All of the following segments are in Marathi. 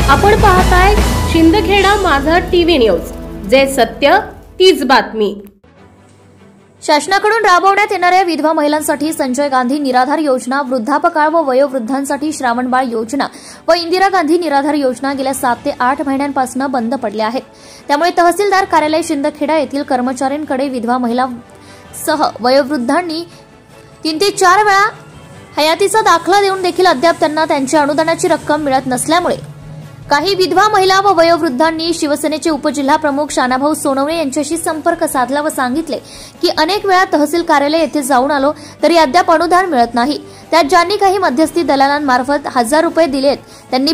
आपण पाहताय शिंदखेडा माझा टीव्ही न्यूज, जे सत्य तीच बातमी। शासनाकडून राबवण्यात येणाऱ्या विधवा महिलांसाठी संजय गांधी निराधार योजना, वृद्धापकाळ व वयोवृद्धांसाठी श्रावणबाळ योजना व इंदिरा गांधी निराधार योजना गेल्या 7 ते 8 महिन्यांपासून बंद पडल्या आहेत। त्यामुळे तहसीलदार कार्यालय शिंदखेडा येथील कर्मचाऱ्यांकडे विधवा महिलांसह वयोवृद्धांनी 3 ते 4 वेळा हयातीचा दाखला देऊन देखील अद्याप त्यांना त्यांच्या अनुदानाची रक्कम मिळत नसल्यामुळे काही विधवा महिला व वयोवृद्धांनी शिवसेनेचे उपजिल्हा प्रमुख शानाभाऊ सोनवणे यांच्याशी संपर्क साधला व सांगितले की अनेक वेळा तहसील कार्यालय येथे जाऊन आलो तरी अद्याप अनुदान मिळत नाही। त्यात ज्यांनी काही मध्यस्थी दलालांमार्फत 1000 रुपये दिलेत त्यांची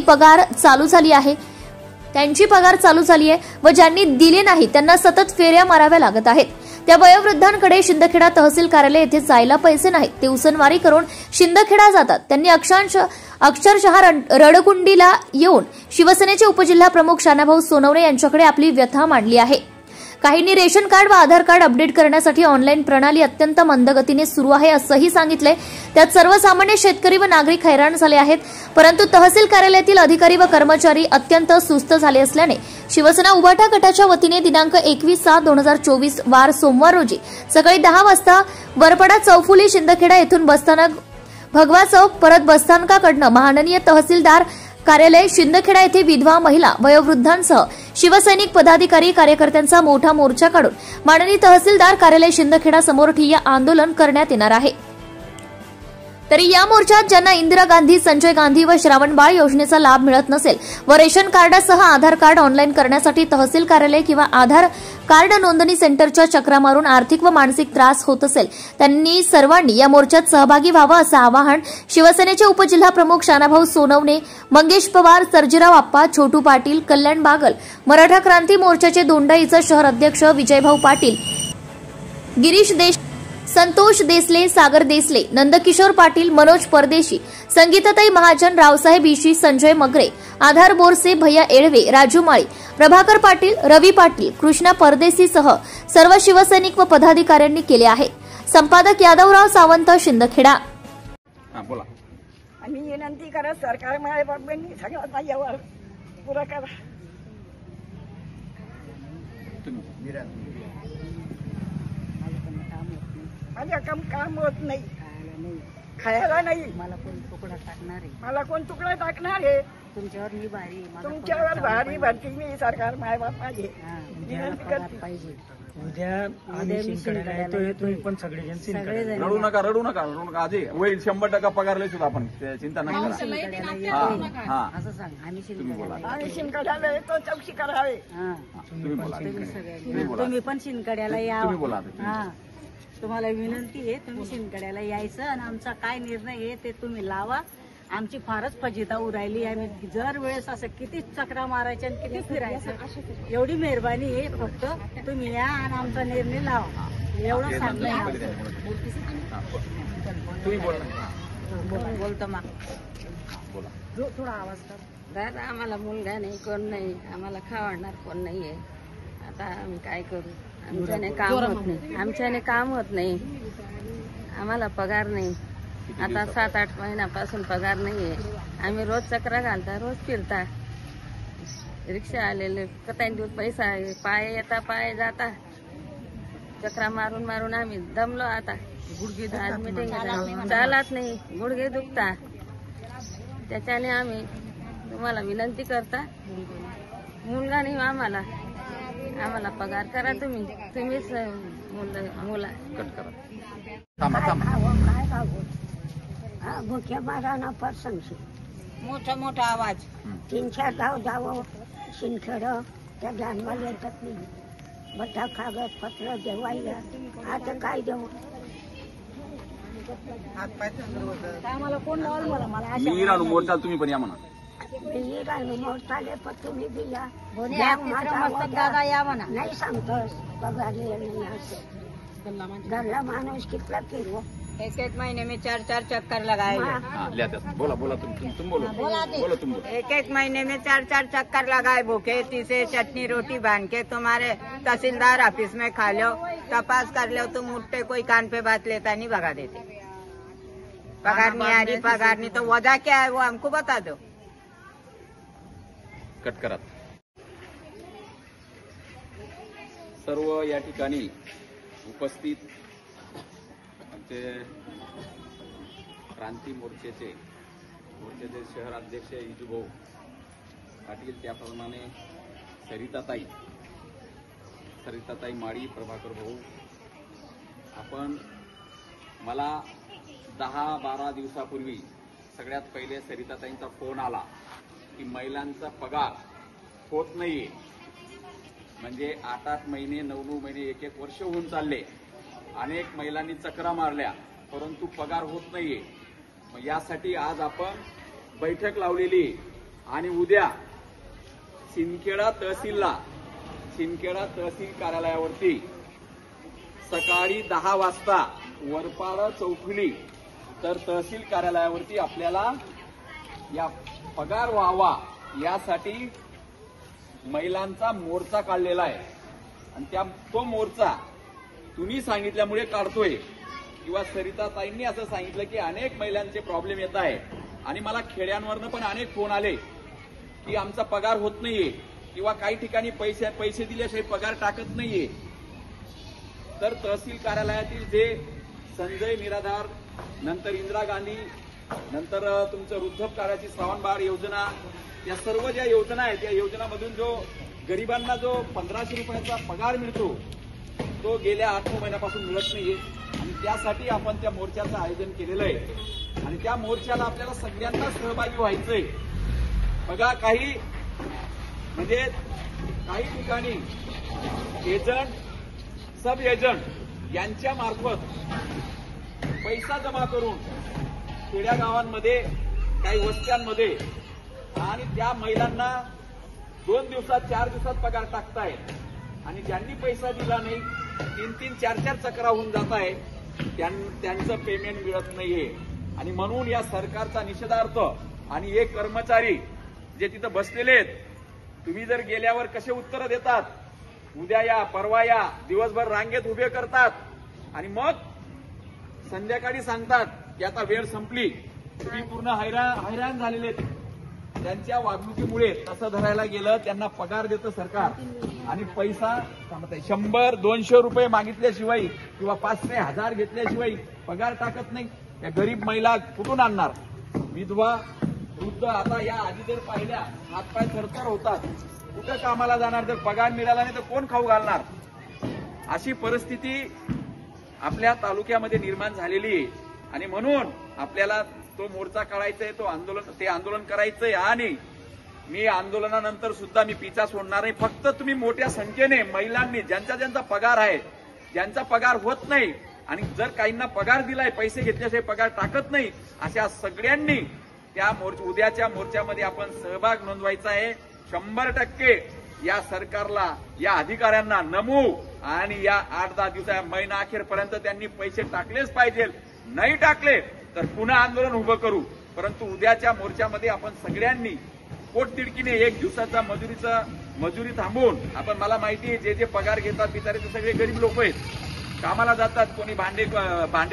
पगार चालू झाली आहे व ज्यांनी दिले नाही त्यांना सतत फेऱ्या माराव्या लागत आहेत। त्या वयोवृद्धांकडे शिंदखेडा तहसील कार्यालय येथे जायला पैसे नाहीत, ते उसनवारी करून शिंदखेडा जातात। त्यांनी अक्षरशः रडकुंडीला येऊन शिवसेनेचे उपजिल्हा प्रमुख शानाभाऊ सोनवणे यांच्याकडे आपली व्यथा मांडली आहे। काहींनी रेशन कार्ड व आधार कार्ड अपडेट करण्यासाठी ऑनलाईन प्रणाली अत्यंत मंदगतीने सुरू आहे असंही सांगितले। त्यात सर्वसामान्य शेतकरी व नागरिक हैराण झाले आहेत, परंतु तहसील कार्यालयातील अधिकारी व कर्मचारी अत्यंत सुस्त झाले असल्याने शिवसेना उभाटा गटाच्या वतीने दिनांक 21/7/2024 वार सोमवार रोजी सकाळी 10 वाजता वरपडा चौफुली शिंदखेडा येथून बसस्थानक भगवा चौक परत बसस्थानकाकडनं माननीय तहसीलदार कार्यालय शिंदखेडा येथे विधवा महिला वयोवृद्धांसह शिवसैनिक पदाधिकारी कार्यकर्त्यांचा मोठा मोर्चा काढून माननीय तहसीलदार कार्यालय शिंदखेडा समोर ठिय्या आंदोलन करण्यात येणार आहे। तरी या मोर्चात ज्यांना इंदिरा गांधी, संजय गांधी व श्रावणबाळ योजनेचा लाभ मिळत नसेल व रेशन कार्डासह आधार कार्ड ऑनलाईन करण्यासाठी तहसील कार्यालय किंवा आधार कार्ड नोंदणी सेंटरच्या चक्रा मारून आर्थिक व मानसिक त्रास होत असेल त्यांनी सर्वांनी या मोर्चात सहभागी व्हावं असं आवाहन शिवसेनेचे उपजिल्हा प्रमुख शानाभाऊ सोनवणे, मंगेश पवार, सर्जीराव आप्पा, छोटू पाटील, कल्याण बागल, मराठा क्रांती मोर्चाचे दोंडाईचे शहर अध्यक्ष विजयभाऊ पाटील, गिरीश देश, संतोष देसले, सागर देसले, नंदकिशोर पाटील, मनोज परदेशी, संगीताताई महाजन, रावसाहेब ईशी, संजय मगरे, आधार बोरसे, भैया एळवे, राजू माळी, प्रभाकर पाटील, रवी पाटील, कृष्णा परदेसी सह सर्व शिवसैनिक व पदाधिकाऱ्यांनी केले आहे। संपादक यादवराव सावंत, शिंदखेडा। बोला। आम्ही विनंती करत सरकार माझ्या बाबांनी सगळ्यांना यावर पुरा करा। माझ्या काम होत नाही, खायला नाही, मला कोण तुकडा टाकणार आहे, तुमच्यावर भारी भरती मी सरकार मायबाप माझे विनंती करते। उद्या आम्ही शिंदखेड्याला येतोय, तुम्ही पण सगळेजण रडू नका आधी होईल 100% पगारले सुद्धा आपण चिंता नका करा। असं सांग, आम्ही शिंदखेड्याला येतो, चौकशी करावे। तुम्ही पण शिंदखेड्याला या, तुम्हाला विनंती आहे, तुम्ही शिंदखेड्याला यायचं आणि आमचा काय निर्णय आहे ते तुम्ही लावा। आमची फारच फजिता उरायली, आम्ही जर वेळेस असं किती चक्रा मारायच्या आणि किती फिरायचं, एवढी मेहरबानी आहे, फक्त तुम्ही या आणि आमचा निर्णय लावा एवढं सांगणं। बोलतो मग थोडा आवाज कर। दादा आम्हाला मुलगा नाही, कोण नाही, आम्हाला खावडणार कोण नाहीये, आता आम्ही काय करू? आमच्याने काम होत नाही, आम्हाला पगार नाही, आता 7-8 महिन्यापासून पगार नाहीये। आम्ही रोज चक्रा घालता, रोज फिरता, रिक्षा आलेले कताई दूर पैसा आहे, पाय येता पाय जाता, चक्रा मारून आम्ही दमलो। आता गुडघे मीटिंग चालत नाही, गुडघे दुखता, त्याच्याने आम्ही तुम्हाला विनंती करता, मुलगा नाही आम्हाला पगार करा, तुम्हीच मुला कट करा। भुक्या माराना परसंशी मोठा आवाज 3-4 गाव जावं शिंदखेड, त्या जानवाला येतात नाही, बटा कागदपत्र देवायला आता काय देऊ? आम्हाला कोण लावलं? मला मी रानू मोर्चा, तुम्ही पण या म्हणा। मी रानू मोर्चाले पण तुम्ही दिला दादा या म्हणा, नाही सांगतोस पगार घरला माणूस कितला फिरव। 1-1 महीने में 4-4 चक्कर लगाए। बोला तुम बोलो। 1-1 महीने में 4-4 चक्कर लगाए, भूखे तीसे चटनी रोटी बांध के तुम्हारे तहसीलदार ऑफिस में खा लो, तपास कर लो, तुम उठते कोई कान पे बात लेता नहीं, भगा देते। पगार नहीं आ रही, पगार नहीं, तो वजह क्या है वो हमको बता दो। कट करा. सर्व या ठिकाणी उपस्थित आमचे क्रांती मोर्चाचे शहर अध्यक्ष इजूभाऊ पाटील, त्याप्रमाणे सरिताताई माळी, प्रभाकर भाऊ, आपण मला 10-12 दिवसापूर्वी सगळ्यात पहिले सरिताताईंचा फोन आला की महिलांचा पगार होत नाहीये. म्हणजे 8-8 महिने, 9-9 महिने, 1-1 वर्ष होऊन चालले. अनेक महिलांनी चक्रा मारल्या, परंतु पगार होत नाहीये. मग यासाठी आज आपण बैठक लावलेली आणि उद्या सिंदखेडा तहसील कार्यालयावरती सकाळी 10 वाजता वरपाड चौफुली तर तहसील कार्यालयावरती आपल्याला या पगार व्हावा यासाठी महिलांचा मोर्चा काढलेला आहे. आणि तो मोर्चा तुम्ही सांगितल्यामुळे काढतोय, किंवा सरिताताईंनी असं सांगितलं की अनेक महिलांचे प्रॉब्लेम येत आहे. आणि मला खेड्यांवरनं पण अनेक फोन आले की आमचा पगार होत नाहीये, किंवा काही ठिकाणी पैसे दिल्याशिवाय पगार टाकत नाहीये. तर तहसील कार्यालयातील जे संजय निराधार, नंतर इंदिरा गांधी, नंतर तुमचं वृद्धपकाळाची श्रावणबाळ योजना, या सर्व ज्या योजना आहेत, या योजनामधून जो गरिबांना जो 1500 रुपयाचा पगार मिळतो तो गेल्या 8 महिन्यापासून मिळत नाहीये. आणि त्यासाठी आपण त्या मोर्चाचं आयोजन केलेलं आहे. आणि त्या मोर्चाला आपल्याला सगळ्यांना सहभागी व्हायचंय. बघा, काही ठिकाणी एजंट, सब एजंट यांच्या मार्फत पैसा जमा करून खेड्या गावांमध्ये, काही वस्त्यांमध्ये, आणि त्या महिलांना 2 दिवसात 4 दिवसात पगार टाकतायत. आणि ज्यांनी पैसा दिला नाही, 3-3, 4-4 चक्रा होऊन जात आहे, त्यांचं पेमेंट मिळत नाहीये. आणि म्हणून या सरकारचा निषेधार्थ आणि एक कर्मचारी जे तिथं बसलेले आहेत, तुम्ही जर गेल्यावर कसे उत्तर देतात, उद्या या, परवा या, दिवसभर रांगेत उभे करतात आणि मग संध्याकाळी सांगतात की आता वेळ संपली. तुम्ही पूर्ण हैराण झालेले आहेत. त्यांच्या वागणुकीमुळे तसं धरायला गेलं, त्यांना पगार देतं सरकार आणि पैसा 100-200 रुपये मागितल्याशिवाय किंवा 500-1000 घेतल्याशिवाय पगार टाकत नाही. या गरीब महिला कुठून आणणार? विधवा, वृद्ध, आता या आधी जर पाहिल्या हातपाय थरथर होतात, कुठं कामाला जाणार? जर पगार मिळाला नाही तर कोण खाऊ घालणार? अशी परिस्थिती आपल्या तालुक्यामध्ये निर्माण झालेली आहे. आणि म्हणून आपल्याला तो मोर्चा काढायचा आहे, ते आंदोलन करायचंय. आणि मी आंदोलनानंतर सुद्धा मी पिछा सोडणार नाही. फक्त तुम्ही मोठ्या संख्येने महिलांनी, ज्यांचा पगार आहे, ज्यांचा पगार होत नाही, आणि जर काहींना पगार दिलाय, पैसे घेतल्याशिवाय पगार टाकत नाही, अशा सगळ्यांनी त्या उद्याच्या मोर्चामध्ये आपण सहभाग नोंदवायचा आहे. 100% या सरकारला, या अधिकाऱ्यांना नमू. आणि या 8-10 दिवसा, महिना अखेरपर्यंत त्यांनी पैसे टाकलेच पाहिजे. नाही टाकले तर पुन्हा आंदोलन उभं करू. परंतु उद्याच्या मोर्चामध्ये आपण सगळ्यांनी पोटतिडकीने 1 दिवसाचा मजुरी थांबवून, आपण, मला माहिती आहे जे पगार घेतात बिचारे ते सगळे गरीब लोक आहेत, कामाला जातात, कोणी भांडे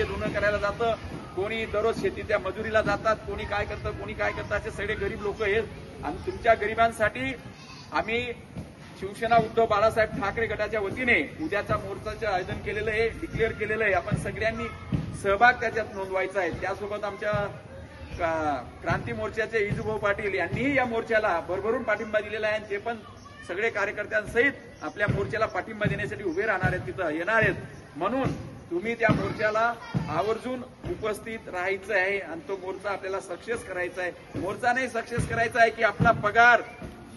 धुणं करायला जातं, कोणी दररोज शेतीच्या मजुरीला जातात, कोणी काय करतं, असे सगळे गरीब लोक आहेत. आणि तुमच्या गरिबांसाठी आम्ही शिवसेना उद्धव बाळासाहेब ठाकरे गटाच्या वतीने उद्याच्या मोर्चाचं आयोजन केलेलं आहे, डिक्लेअर केलेलं आहे. आपण सगळ्यांनी सहभाग त्याच्यात नोंदवायचा आहे. त्यासोबत आमच्या क्रांती मोर्चाचे इजूभाऊ पाटील यांनीही या मोर्चाला भरभरून पाठिंबा दिलेला आहे. ते पण सगळे कार्यकर्त्यांसहित आपल्या मोर्चाला पाठिंबा देण्यासाठी उभे राहणार आहेत, तिथं येणार आहेत. म्हणून तुम्ही त्या मोर्चाला आवर्जून उपस्थित राहायचं आहे आणि तो मोर्चा आपल्याला सक्सेस करायचा आहे. मोर्चा नाही सक्सेस करायचा आहे की आपला पगार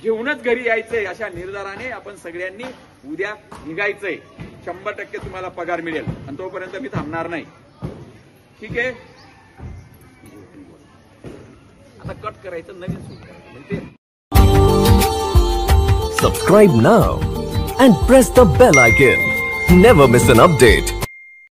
घेऊनच घरी यायचंय, अशा निर्धाराने आपण सगळ्यांनी उद्या निघायचंय. 100% तुम्हाला पगार मिळेल आणि तोपर्यंत मी थांबणार नाही. ठीक आहे, आता कट करायचं, नवीन सुरू करायचं. म्हणजे Subscribe now and press the bell icon. Never miss an update.